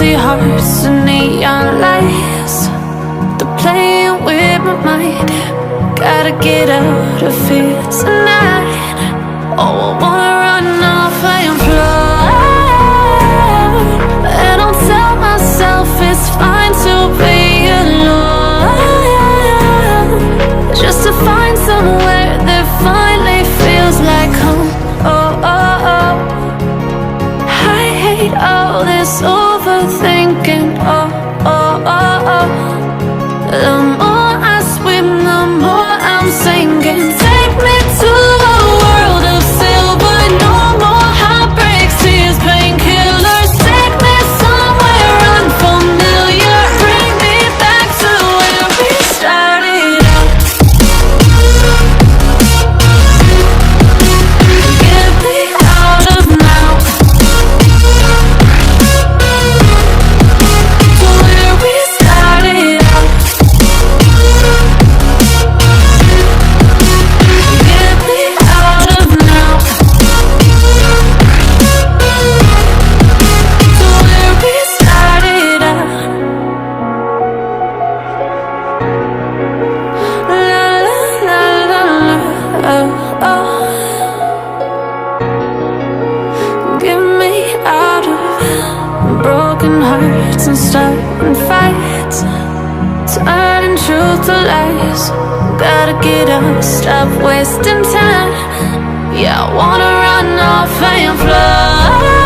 empty hearts and neon lights. They're playing with my mind. Gotta get out of here tonight. Oh, I wanna run off and fly. And I'll tell myself it's fine to be alone, just to find somewhere that finally feels like home. Oh, oh, oh. I hate all this overthinking. Oh, oh, oh, oh. The more I swim, the more I'm sinking. Take me to a world of silver. No more heartbreaks, tears, painkillers. Take me somewhere unfamiliar. Bring me back to where we started out. Get me out of now, to where we started out. Get me out of now, to where we started out. La la la la la, oh, oh. Get me out of broken hearts and starting fights, turning truth to lies. Gotta get up, stop wasting time. Yeah, I wanna run off and fly.